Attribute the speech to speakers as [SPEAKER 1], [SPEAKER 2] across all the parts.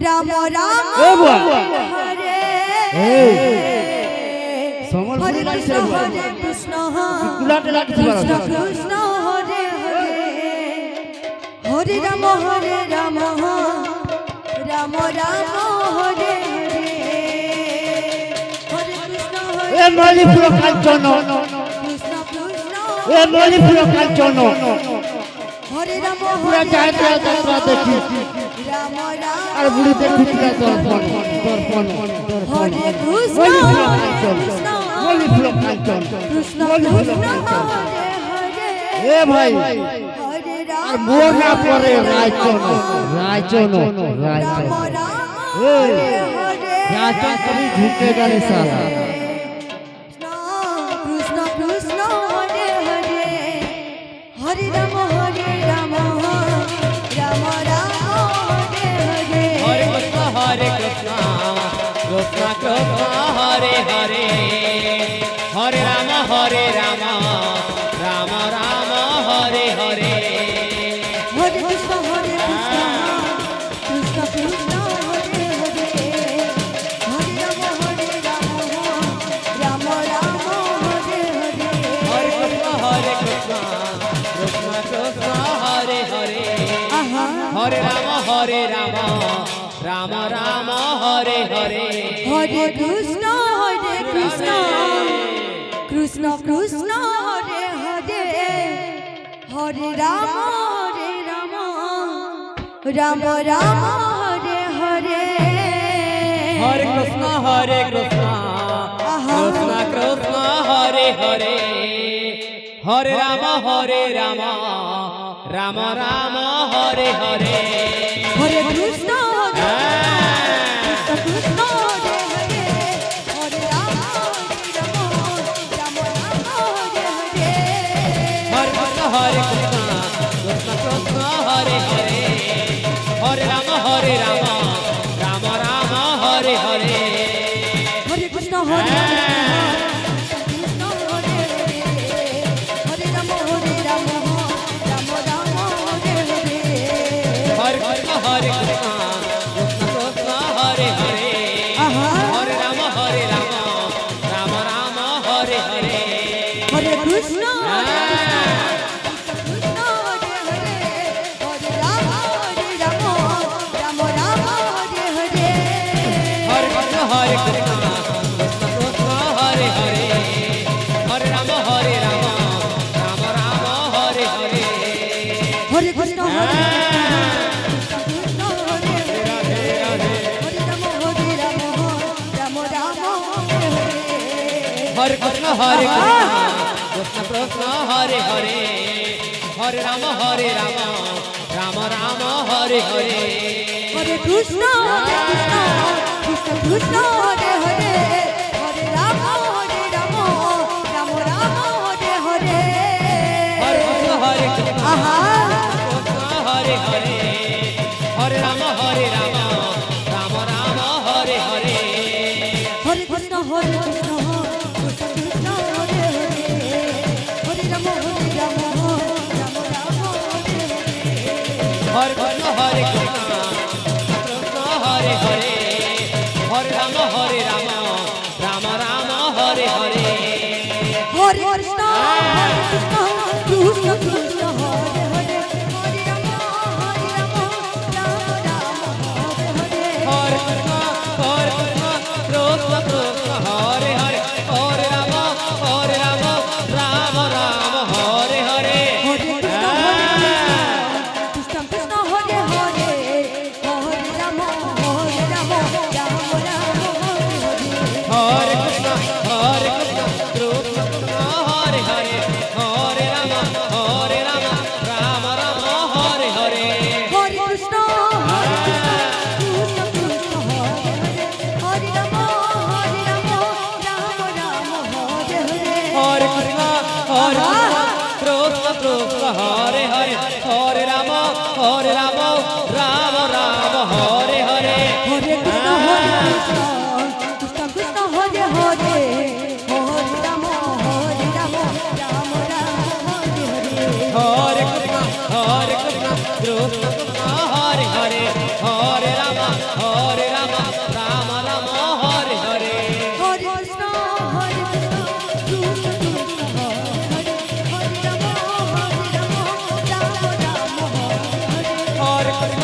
[SPEAKER 1] রাম রাম হরে হরে কৃষ্ণ হরে কৃষ্ণ কৃষ্ণ কৃষ্ণ হরে হরে হরে রাম রাম রাম হরে হরে কৃষ্ণ হরে
[SPEAKER 2] মলিপুর কাঞ্চন
[SPEAKER 1] কৃষ্ণ কৃষ্ণ
[SPEAKER 2] মলিপুর কাঞ্চন
[SPEAKER 1] হরে রাম
[SPEAKER 2] পুরা যাত্রা দেখি
[SPEAKER 1] রাম রাম
[SPEAKER 2] আর বুড়ি দেখি দর্পণ
[SPEAKER 1] হরে কৃষ্ণ
[SPEAKER 2] মলিপুর কাঞ্চন
[SPEAKER 1] কৃষ্ণ কৃষ্ণ হরে হরে
[SPEAKER 2] এ ভাই
[SPEAKER 1] হরে
[SPEAKER 2] আর
[SPEAKER 1] রাম
[SPEAKER 2] মোর না পরে রায়চন
[SPEAKER 1] রাম
[SPEAKER 2] এ
[SPEAKER 1] হরে
[SPEAKER 2] রায়চন কবি ঝুঁকে গেলে সালা
[SPEAKER 1] কৃষ্ণ কৃষ্ণ হরে হরে হরে রাম রাম রাম হরে হরে
[SPEAKER 3] हरे कृष्ण कृष्ण कृष्ण हरे हरे हरे राम राम राम हरे हरे
[SPEAKER 1] হরে কৃষ্ণ কৃষ্ণ কৃষ্ণ হরে হরে হরে রাম রাম রাম হরে হরে
[SPEAKER 3] हरे कृष्ण कृष्ण कृष्ण हरे हरे
[SPEAKER 1] আহা
[SPEAKER 3] हरे राम राम राम हरे हरे
[SPEAKER 1] হরে কৃষ্ণ কৃষ্ণ কৃষ্ণ হরে হরে হরে রাম রাম রাম হরে হরে
[SPEAKER 3] हरे कृष्ण कृष्ण कृष्ण हरे हरे हरे राम राम राम हरे हरे
[SPEAKER 1] হরে কৃষ্ণ কৃষ্ণ হরে হরে হরে রাম রাম হরে হরে
[SPEAKER 3] हरे कृष्ण कृष्ण हरे हरे हरे राम राम राम हरे हरे
[SPEAKER 1] হরে কৃষ্ণ কৃষ্ণ হরে হরে রাম রাম রাম হরে হরে
[SPEAKER 3] हरे कृष्ण कृष्ण कृष्ण हरे हरे
[SPEAKER 1] আহা
[SPEAKER 3] हरे राम राम राम हरे हरे
[SPEAKER 1] হরে কৃষ্ণ কৃষ্ণ হরে হরে হরে রাম রাম রাম হরে হরে
[SPEAKER 3] हरे कृष्ण कृष्ण कृष्ण हरे हरे हरे राम राम राम हरे हरे
[SPEAKER 1] হরে কৃষ্ণ কৃষ্ণ হরে হরে হরে রাম রাম রাম হরে হরে
[SPEAKER 3] हरे कृष्ण कृष्ण कृष्ण हरे हरे हरे राम राम राम हरे हरे
[SPEAKER 1] হরে কৃষ্ণ কৃষ্ণ কৃষ্ণ হরে হরে হরে রাম রাম রাম হরে হরে
[SPEAKER 3] हरे कृष्ण
[SPEAKER 1] আহা
[SPEAKER 3] कृष्ण हरे हरे हरे राम राम राम हरे हरे
[SPEAKER 1] হরে কৃষ্ণ কৃষ্ণ কৃষ্ণ হরে হরে হরে রাম রাম রাম হরে হরে
[SPEAKER 3] हरे कृष्ण कृष्ण हरे हरे हरे राम राम राम हरे हरे
[SPEAKER 1] হরে কৃষ্ণ কৃষ্ণ কৃষ্ণ হরে হরে হরে রাম রাম রাম হরে হরে
[SPEAKER 3] हरे कृष्ण कृष्ण कृष्ण हरे हरे हरे राम राम राम हरे हरे
[SPEAKER 1] হরে কৃষ্ণ কৃষ্ণ হরে হরে হরে রাম রাম রাম হরে হরে
[SPEAKER 3] हरे कृष्ण कृष्ण कृष्ण हरे हरे हरे राम राम राम हरे हरे
[SPEAKER 1] হরে কৃষ্ণ কৃষ্ণ কৃষ্ণ হরে হরে হরে রাম রাম রাম হরে হরে
[SPEAKER 3] हरे कृष्ण कृष्ण कृष्ण हरे हरे हरे राम राम राम हरे हरे
[SPEAKER 1] হরে কৃষ্ণ কৃষ্ণ কৃষ্ণ হরে হরে হরে রাম রাম রাম হরে হরে
[SPEAKER 3] हरे कृष्ण কৃষ্ণ কৃষ্ণ হরে হরে হরে রাম রাম রাম হরে হরে
[SPEAKER 1] হরে কৃষ্ণ কৃষ্ণ কৃষ্ণ হরে হরে হরে রাম রাম রাম হরে
[SPEAKER 3] হরে কৃষ্ণ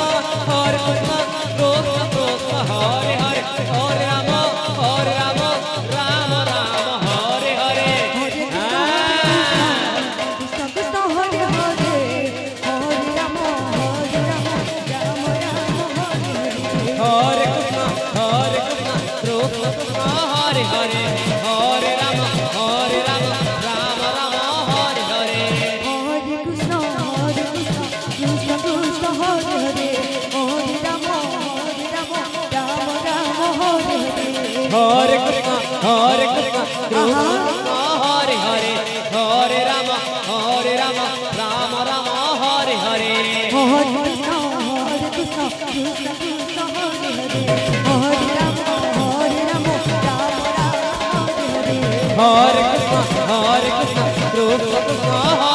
[SPEAKER 3] কৃষ্ণ কৃষ্ণ হরে হরে হরে রাম রাম হরে হরে
[SPEAKER 1] কৃষ্ণ কৃষ্ণ হরে হরে হরে রাম রাম হরে হরে
[SPEAKER 3] হরে কৃষ্ণ কৃষ্ণ কৃষ্ণ হরে হরে হরে রাম রাম হরে হরে
[SPEAKER 1] হরে কৃষ্ণ কৃষ্ণ কৃষ্ণ হরে হরে হরে রাম রাম হরে হরে
[SPEAKER 3] হরে কৃষ্ণ কৃষ্ণ কৃষ্ণ হরে হরে হরে রাম রাম হরে হরে
[SPEAKER 1] হরে কৃষ্ণ কৃষ্ণ কৃষ্ণ হরে হরে হরে রাম রাম হরে হরে
[SPEAKER 3] হরে কৃষ্ণ কৃষ্ণ কৃষ্ণ